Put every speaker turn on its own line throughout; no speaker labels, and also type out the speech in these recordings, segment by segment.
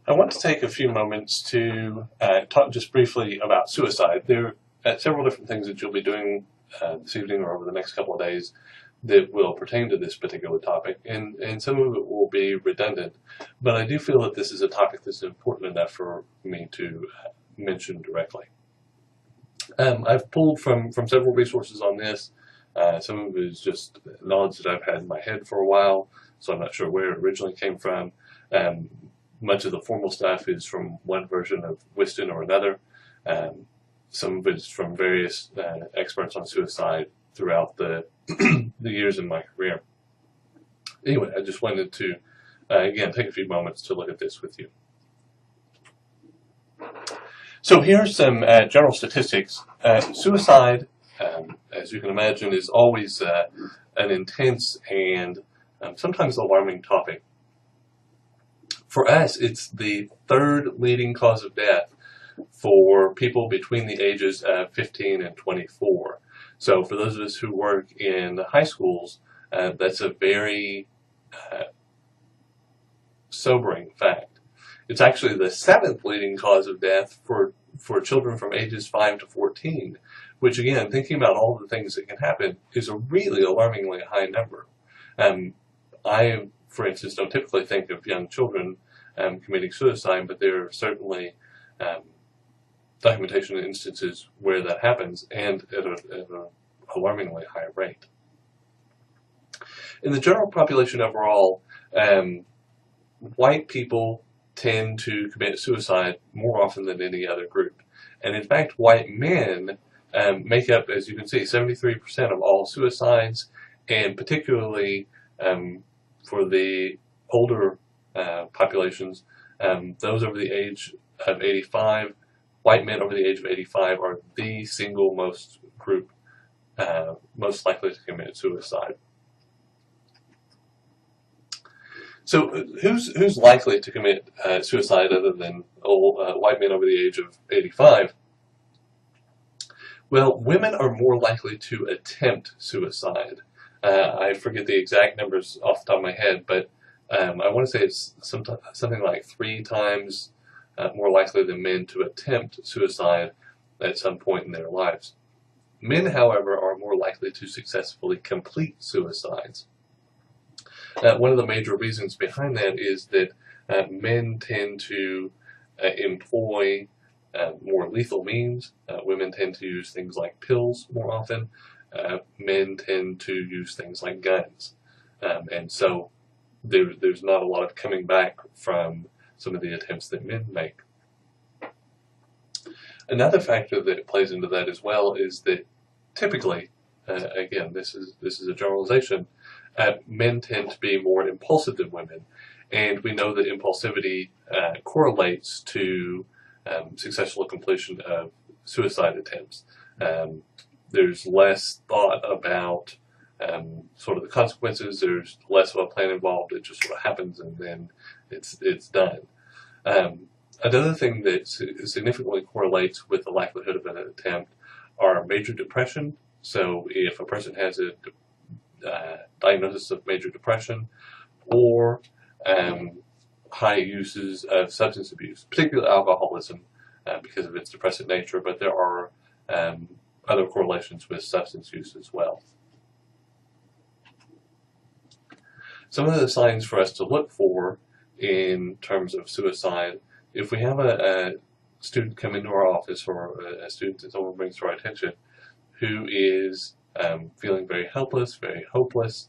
I want to take a few moments to talk just briefly about suicide. There are several different things that you'll be doing this evening or over the next couple of days that will pertain to this particular topic, and some of it will be redundant, but I do feel that this is a topic that's important enough for me to mention directly. I've pulled from several resources on this. Some of it is just knowledge that I've had in my head for a while, so I'm not sure where it originally came from. Um, Much of the formal stuff is from one version of Whiston or another. Some of it is from various experts on suicide throughout the the years in my career. Anyway, I just wanted to again take a few moments to look at this with you. So here are some general statistics. Suicide, as you can imagine, is always an intense and sometimes alarming topic. For us, it's the third leading cause of death for people between the ages of 15 and 24. So for those of us who work in high schools, that's a very sobering fact. It's actually the seventh leading cause of death for children from ages 5 to 14, which again, thinking about all the things that can happen, is a really alarmingly high number. I, for instance, don't typically think of young children committing suicide, but there are certainly documentation instances where that happens, and at an alarmingly high rate. In the general population overall, white people tend to commit suicide more often than any other group. And in fact, white men make up, as you can see, 73% of all suicides, and particularly for the older populations, those over the age of 85, white men over the age of 85 are the single most group most likely to commit suicide. So who's likely to commit suicide other than white men over the age of 85? Well, women are more likely to attempt suicide. I forget the exact numbers off the top of my head, but I want to say it's something like 3 times more likely than men to attempt suicide at some point in their lives. Men, however, are more likely to successfully complete suicides. One of the major reasons behind that is that men tend to employ more lethal means. Women tend to use things like pills more often. Men tend to use things like guns. And so there's not a lot of coming back from some of the attempts that men make. Another factor that plays into that as well is that typically, again, this is a generalization, men tend to be more impulsive than women, and we know that impulsivity correlates to successful completion of suicide attempts. There's less thought about sort of the consequences. There's less of a plan involved. It just sort of happens, and then it's done. Another thing that significantly correlates with the likelihood of an attempt are major depression. So if a person has a diagnosis of major depression, or high uses of substance abuse, particularly alcoholism, because of its depressive nature, but there are other correlations with substance use as well. Some of the signs for us to look for in terms of suicide: if we have a student come into our office, or a student that someone brings to our attention who is feeling very helpless, very hopeless,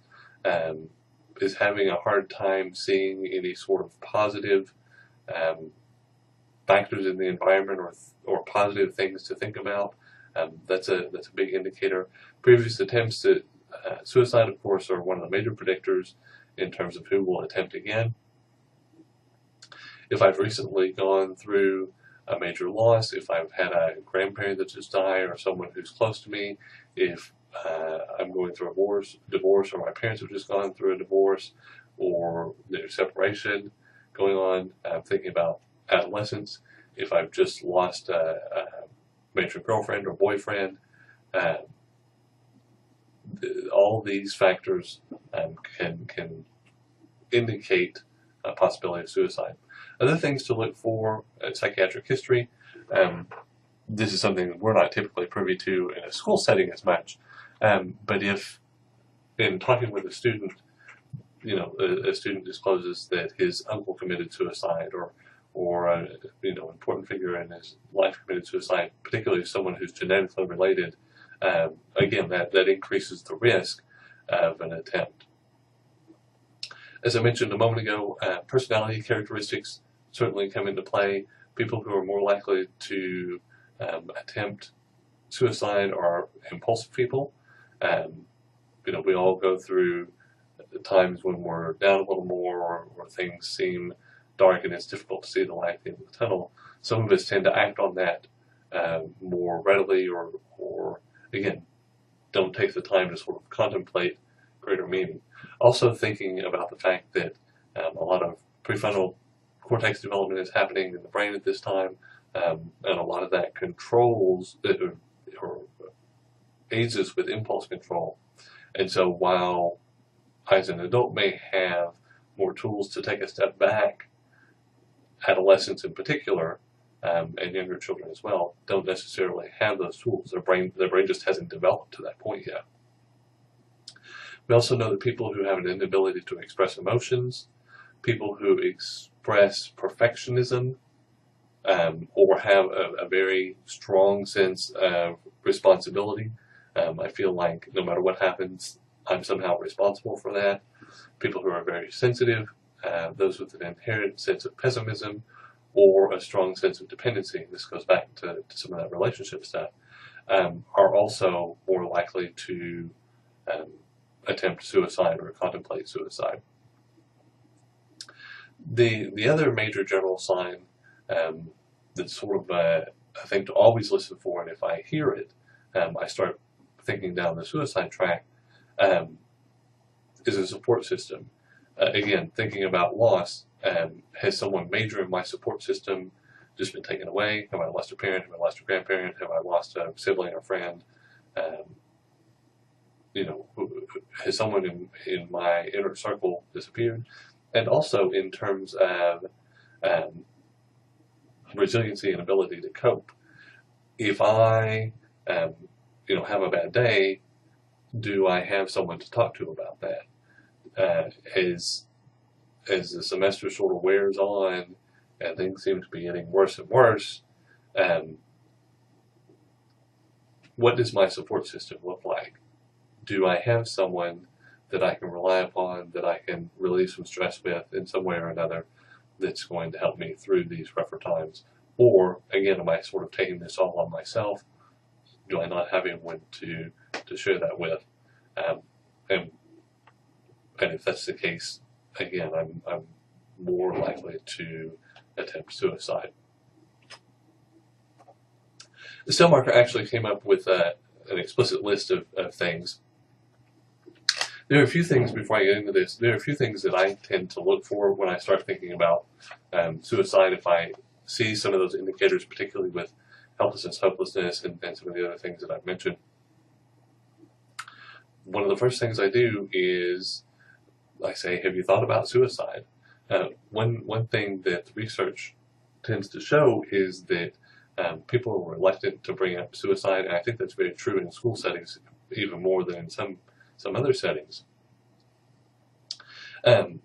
is having a hard time seeing any sort of positive factors in the environment, or positive things to think about, that's a big indicator. Previous attempts at suicide, of course, are one of the major predictors in terms of who will attempt again. If I've recently gone through a major loss, if I've had a grandparent that just died, or someone who's close to me, if I'm going through a divorce, or my parents have just gone through a divorce, or there's separation going on, I'm thinking about adolescence, if I've just lost a major girlfriend or boyfriend, all these factors can indicate possibility of suicide. Other things to look for at psychiatric history. This is something we're not typically privy to in a school setting as much, but if in talking with a student, a student discloses that his uncle committed suicide, or a important figure in his life committed suicide, particularly someone who's genetically related, again, that increases the risk of an attempt. As I mentioned a moment ago, personality characteristics certainly come into play. People who are more likely to attempt suicide are impulsive people. We all go through times when we're down a little more, or things seem dark and it's difficult to see the light at the end of the tunnel. Some of us tend to act on that more readily, or again, don't take the time to sort of contemplate greater meaning. Also thinking about the fact that a lot of prefrontal cortex development is happening in the brain at this time, and a lot of that controls or aids us with impulse control. And so while I as an adult may have more tools to take a step back, adolescents in particular, and younger children as well, don't necessarily have those tools. Their brain just hasn't developed to that point yet. We also know that people who have an inability to express emotions, people who express perfectionism, or have a very strong sense of responsibility. I feel like no matter what happens, I'm somehow responsible for that. People who are very sensitive, those with an inherent sense of pessimism, or a strong sense of dependency, this goes back to some of that relationship stuff, are also more likely to attempt suicide or contemplate suicide. The other major general sign that's sort of a thing to always listen for, and if I hear it, I start thinking down the suicide track, is a support system. Again, thinking about loss, has someone major in my support system just been taken away? Have I lost a parent? Have I lost a grandparent? Have I lost a sibling or friend? Has someone in my inner circle disappeared? And also in terms of resiliency and ability to cope. If I, have a bad day, do I have someone to talk to about that? As the semester sort of wears on and things seem to be getting worse and worse, what does my support system look like? Do I have someone that I can rely upon, that I can relieve some stress with in some way or another, that's going to help me through these rougher times? Or, again, am I sort of taking this all on myself? Do I not have anyone to share that with? And if that's the case, again, I'm more likely to attempt suicide. The Stellmarker actually came up with an explicit list of things. There are a few things, before I get into this, there are a few things that I tend to look for when I start thinking about suicide. If I see some of those indicators, particularly with helplessness, hopelessness, and some of the other things that I've mentioned, one of the first things I do is I say, have you thought about suicide? One thing that research tends to show is that people are reluctant to bring up suicide, and I think that's very true in school settings, even more than in some other settings. And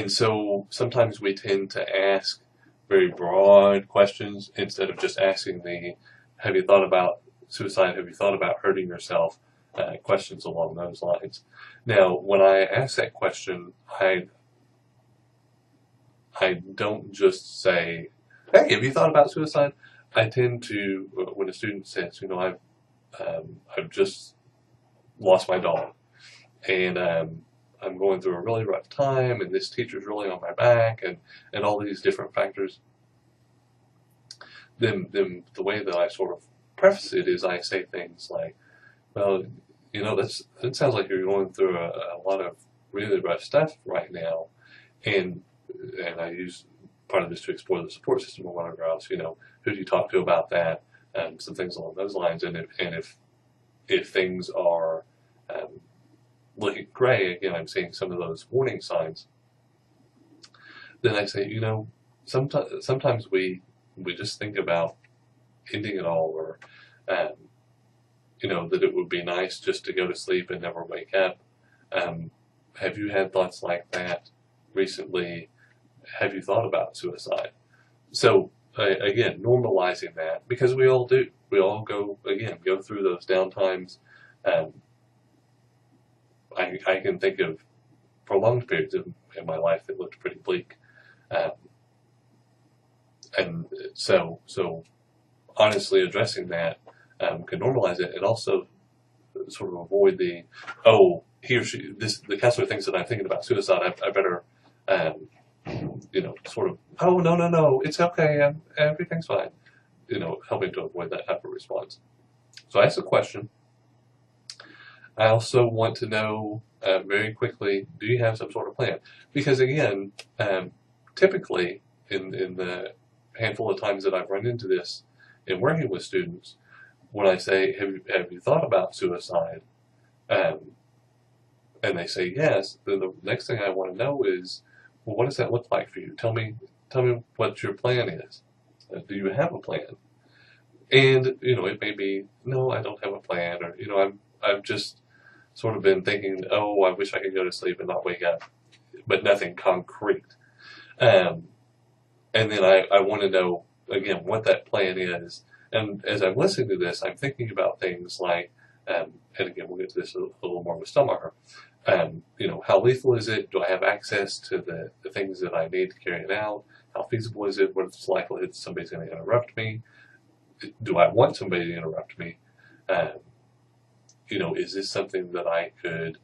so sometimes we tend to ask very broad questions instead of just asking the, have you thought about suicide, have you thought about hurting yourself, questions along those lines. Now, when I ask that question, I don't just say, hey, have you thought about suicide? I tend to, when a student says, I've just lost my dog, and I'm going through a really rough time, and this teacher's really on my back, and all these different factors, then the way that I sort of preface it is I say things like, well, that sounds like you're going through a lot of really rough stuff right now, and I use part of this to explore the support system or whatever else. Who do you talk to about that? Some things along those lines, and if things are looking gray, again, I'm seeing some of those warning signs. then I say, sometimes we just think about ending it all, or um, that it would be nice just to go to sleep and never wake up. Um, have you had thoughts like that recently? Have you thought about suicide? So again, normalizing that, because we all do. We all go through those down times. Um, I can think of prolonged periods in my life that looked pretty bleak, um, and so honestly addressing that can normalize it, and also sort of avoid the, oh, he or she, the counselor thinks that I'm thinking about suicide. I better, um, sort of, oh, no, no, no, it's okay, everything's fine. Helping to avoid that type of response. So I ask a question. I also want to know very quickly, do you have some sort of plan? Because again, typically in the handful of times that I've run into this in working with students, when I say, have you thought about suicide? Um, and they say yes, then the next thing I want to know is, well, what does that look like for you? Tell me what your plan is. Do you have a plan? And it may be, no, I don't have a plan, or I've just sort of been thinking, oh, I wish I could go to sleep and not wake up, but nothing concrete. Um, and then I want to know again what that plan is. And as I'm listening to this, I'm thinking about things like, and again, we'll get to this a little more with Stummacher. How lethal is it? Do I have access to the things that I need to carry it out? How feasible is it? What's the likelihood somebody's going to interrupt me? Do I want somebody to interrupt me? Um, is this something that I could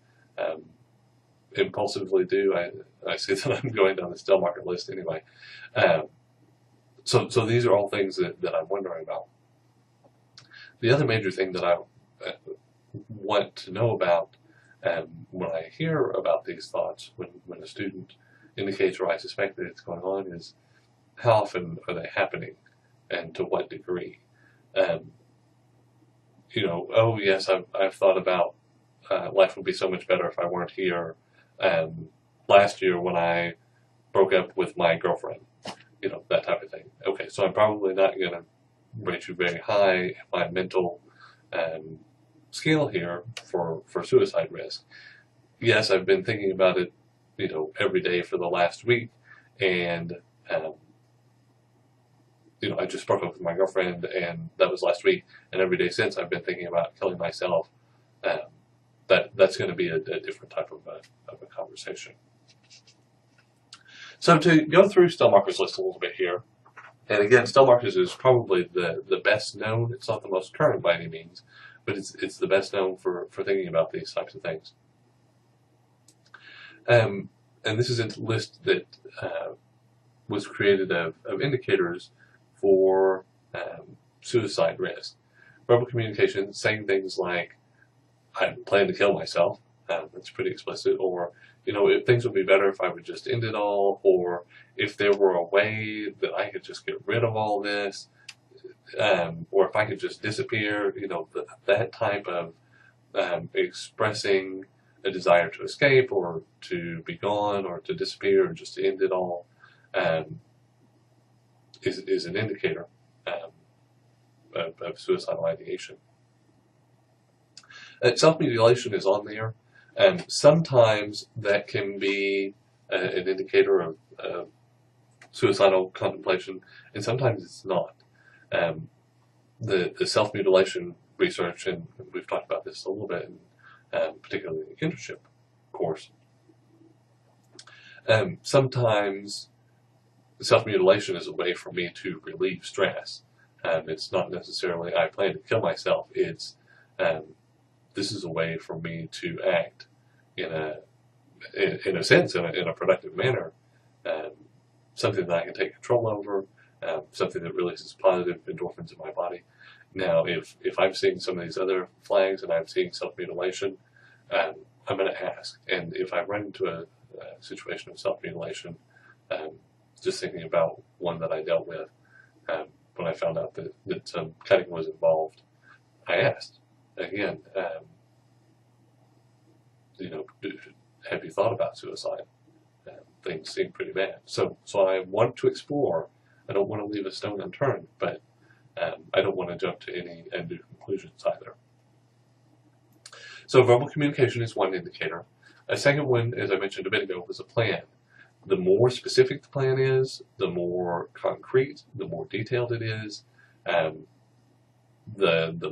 impulsively do? I see that I'm going down the Stummacher list anyway. Um, so these are all things that I'm wondering about. The other major thing that I want to know about when I hear about these thoughts, when a student indicates or I suspect that it's going on, is how often are they happening and to what degree? Oh yes, I've thought about life would be so much better if I weren't here. Last year when I broke up with my girlfriend, that type of thing. Okay, so I'm probably not going to rate you very high in my mental scale here for suicide risk. Yes, I've been thinking about it, every day for the last week, and I just broke up with my girlfriend, and that was last week, and every day since I've been thinking about killing myself. That's going to be a different type of a conversation. So to go through Stummacher's list a little bit here, and again, Stummacher's is probably the best known. It's not the most current by any means, but it's the best known for thinking about these types of things. And this is a list that was created of indicators for suicide risk. Verbal communication, saying things like, I plan to kill myself. That's pretty explicit. Or, if things would be better if I would just end it all, or if there were a way that I could just get rid of all this, or if I could just disappear, that type of expressing a desire to escape or to be gone or to disappear or just to end it all is an indicator of suicidal ideation. Self-mutilation is on there. Sometimes that can be an indicator of suicidal contemplation, and sometimes it's not. The self-mutilation research, and we've talked about this a little bit, particularly in the internship course, sometimes self-mutilation is a way for me to relieve stress. It's not necessarily I plan to kill myself. It's this is a way for me to act in a sense, in a productive manner, something that I can take control over, something that releases positive endorphins in my body. Now, if I'm seeing some of these other flags and I'm seeing self-mutilation, I'm going to ask. And if I run into a situation of self-mutilation, just thinking about one that I dealt with, when I found out that some cutting was involved, I asked again, have you thought about suicide? things seem pretty bad. So I want to explore. I don't want to leave a stone unturned, but I don't want to jump to any undue conclusions either. So verbal communication is one indicator. A second one, as I mentioned a bit ago, was a plan. The more specific the plan is, the more concrete, the more detailed it is, the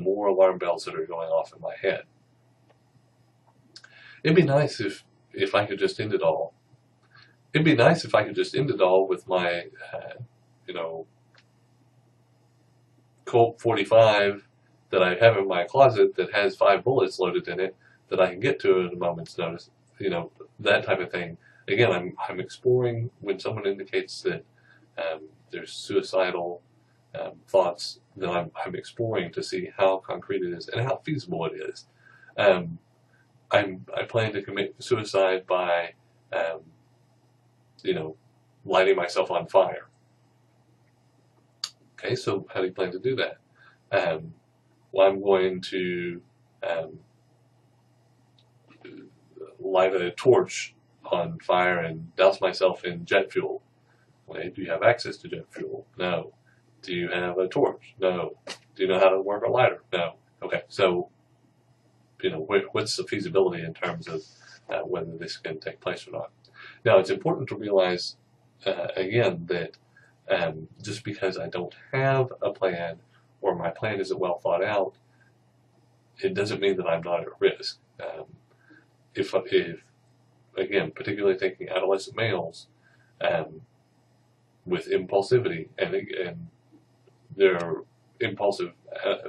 more alarm bells that are going off in my head. It'd be nice if I could just end it all. It'd be nice if I could just end it all with my, Colt 45 that I have in my closet that has 5 bullets loaded in it that I can get to at a moment's notice. That type of thing. Again, I'm exploring when someone indicates that there's suicidal thoughts. Then I'm exploring to see how concrete it is and how feasible it is. I plan to commit suicide by, lighting myself on fire. Okay, so how do you plan to do that? Well, I'm going to light a torch on fire and douse myself in jet fuel. Okay, do you have access to jet fuel? No. Do you have a torch? No. Do you know how to work a lighter? No. Okay, so what's the feasibility in terms of whether this can take place or not? Now, it's important to realize again that just because I don't have a plan or my plan isn't well thought out, it doesn't mean that I'm not at risk. If again, particularly thinking adolescent males with impulsivity, and there are impulsive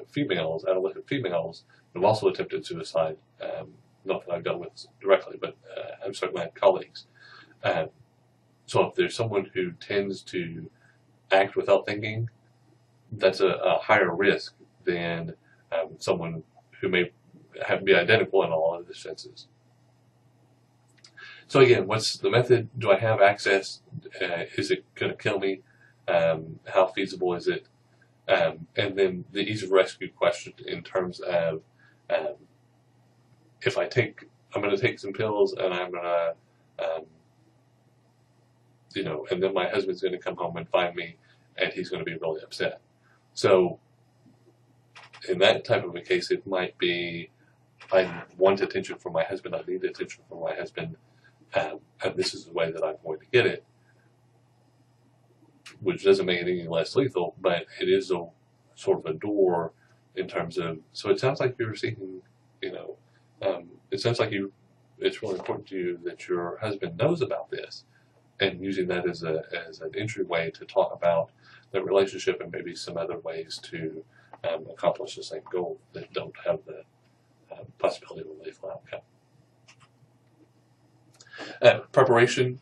females, adolescent females, who have also attempted suicide. Not that I've dealt with directly, but I've certainly had colleagues. So if there's someone who tends to act without thinking, that's a higher risk than someone who may be identical in all of the senses. So again, what's the method? Do I have access? Is it going to kill me? How feasible is it? And then the ease of rescue question in terms of if I'm going to take some pills and I'm going to, and then my husband's going to come home and find me and he's going to be really upset. So in that type of a case, it might be, I want attention from my husband, I need attention from my husband, and this is the way that I'm going to get it, which doesn't make it any less lethal, but it is a sort of a door in terms of, so it sounds like you're seeking, it sounds like it's really important to you that your husband knows about this, and using that as an entryway to talk about the relationship and maybe some other ways to accomplish the same goal that don't have the possibility of a lethal outcome. Preparation,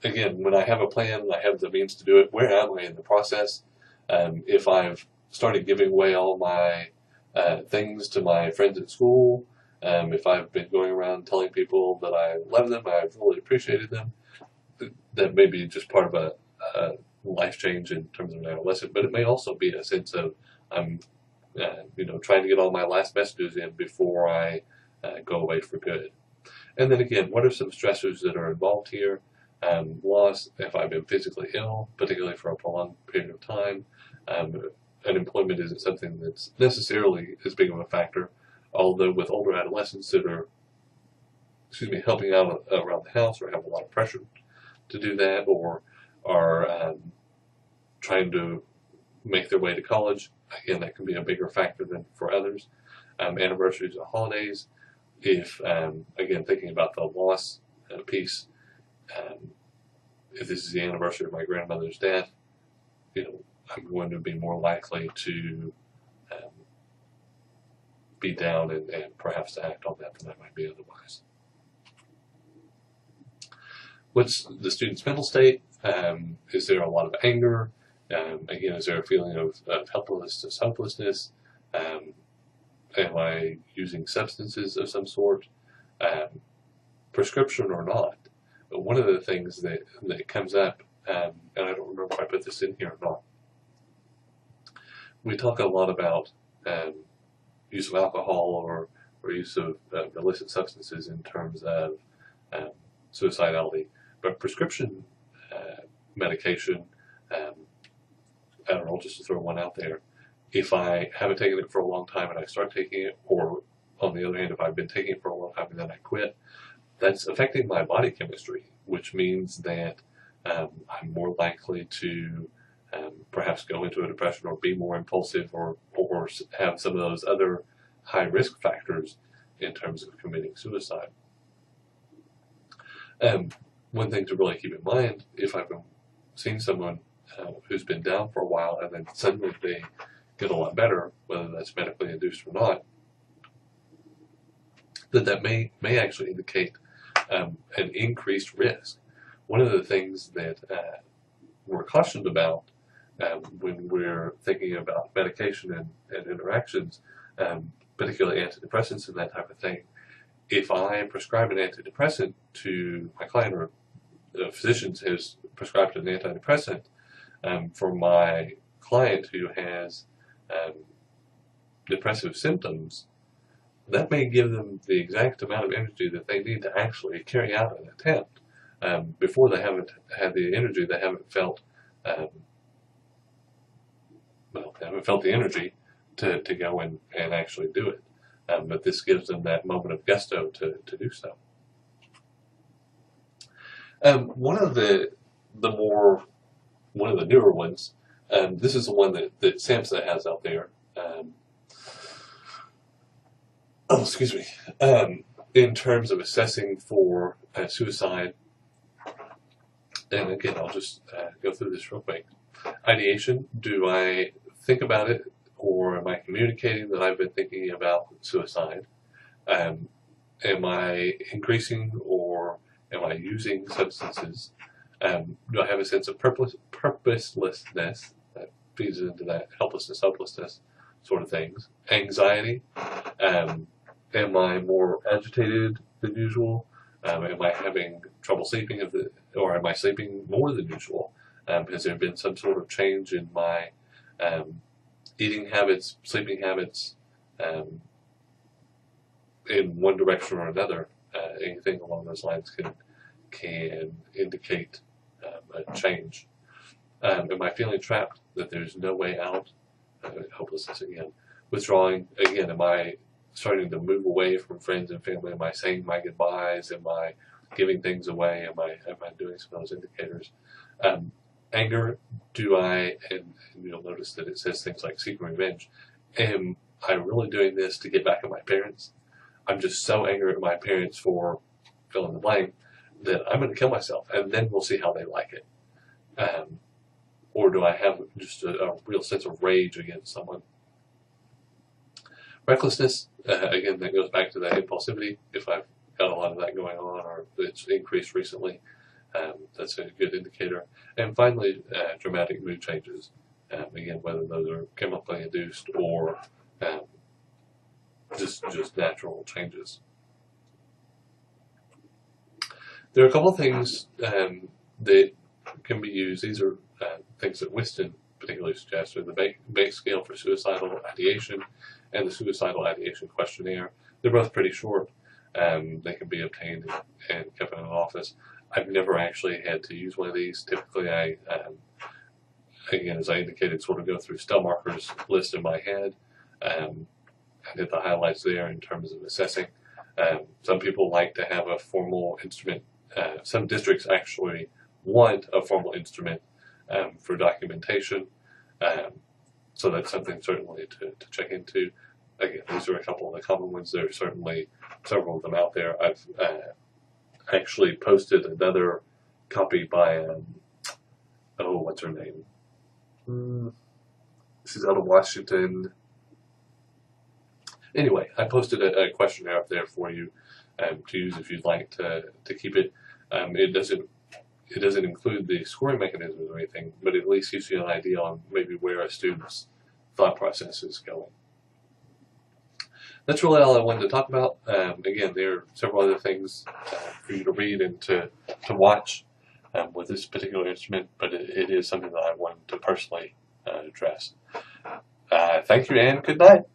again, when I have a plan, I have the means to do it. Where am I in the process? If I've started giving away all my things to my friends at school, if I've been going around telling people that I love them, I've really appreciated them, that may be just part of a life change in terms of an adolescent, but it may also be a sense of I'm trying to get all my last messages in before I go away for good. And then again, what are some stressors that are involved here? Loss, if I've been physically ill, particularly for a prolonged period of time. Unemployment isn't something that's necessarily as big of a factor, although with older adolescents that are, helping out around the house or have a lot of pressure to do that, or are trying to make their way to college, again, that can be a bigger factor than for others. Anniversaries or holidays, if, again, thinking about the loss piece, if this is the anniversary of my grandmother's death, I'm going to be more likely to be down and perhaps to act on that than I might be otherwise. What's the student's mental state? Is there a lot of anger? Again, is there a feeling of hopelessness? Am I using substances of some sort? Prescription or not? But one of the things that comes up, and I don't remember if I put this in here or not, we talk a lot about use of alcohol or use of illicit substances in terms of suicidality, prescription medication, I don't know, just to throw one out there, if I haven't taken it for a long time and I start taking it, or on the other hand, if I've been taking it for a long time and then I quit, that's affecting my body chemistry, which means that I'm more likely to perhaps go into a depression or be more impulsive or have some of those other high risk factors in terms of committing suicide. One thing to really keep in mind, if I've been seeing someone who's been down for a while and then suddenly they get a lot better, whether that's medically induced or not, that may actually indicate an increased risk. One of the things that we're cautioned about when we're thinking about medication and interactions, particularly antidepressants and that type of thing, if I prescribe an antidepressant to my client, or a physician has prescribed an antidepressant for my client who has depressive symptoms, that may give them the exact amount of energy that they need to actually carry out an attempt. Before they haven't had the energy, they haven't felt the energy to go and actually do it. But this gives them that moment of gusto to do so. One of the newer ones, this is the one that SAMHSA has out there. In terms of assessing for suicide, and again, I'll just go through this real quick. Ideation: do I think about it, or am I communicating that I've been thinking about suicide? Am I increasing, or am I using substances? Do I have a sense of purposelessness? That feeds into that helplessness, hopelessness sort of things. Anxiety. Am I more agitated than usual? Am I having trouble sleeping, or am I sleeping more than usual? Has there been some sort of change in my eating habits, sleeping habits, in one direction or another? Anything along those lines can indicate a change. Am I feeling trapped, that there's no way out? Hopelessness again. Withdrawing again. Am I starting to move away from friends and family? Am I saying my goodbyes? Am I giving things away? Am I doing some of those indicators? Anger, and you'll notice that it says things like seeking revenge. Am I really doing this to get back at my parents? I'm just so angry at my parents for fill in the blank that I'm going to kill myself, and then we'll see how they like it. Or do I have just a real sense of rage against someone? Recklessness, again, that goes back to that impulsivity. If I've got a lot of that going on, or it's increased recently, that's a good indicator. And finally, dramatic mood changes. Again, whether those are chemically induced or just natural changes. There are a couple of things that can be used. These are things that Whiston particularly suggested: the Bates scale for suicidal ideation and the suicidal ideation questionnaire. They're both pretty short. They can be obtained and kept in an office. I've never actually had to use one of these. Typically, I, again, as I indicated, sort of go through stub markers list in my head and hit the highlights there in terms of assessing. Some people like to have a formal instrument. Some districts actually want a formal instrument for documentation. So that's something certainly to check into. Again, these are a couple of the common ones. There are certainly several of them out there. I've actually posted another copy by, what's her name? She's out of Washington. Anyway, I posted a questionnaire up there for you to use if you'd like to keep it. It doesn't include the scoring mechanisms or anything, but it at least gives you an idea on maybe where a student's thought process is going. That's really all I wanted to talk about. Again, there are several other things for you to read and to watch with this particular instrument, but it is something that I wanted to personally address. Thank you and good night.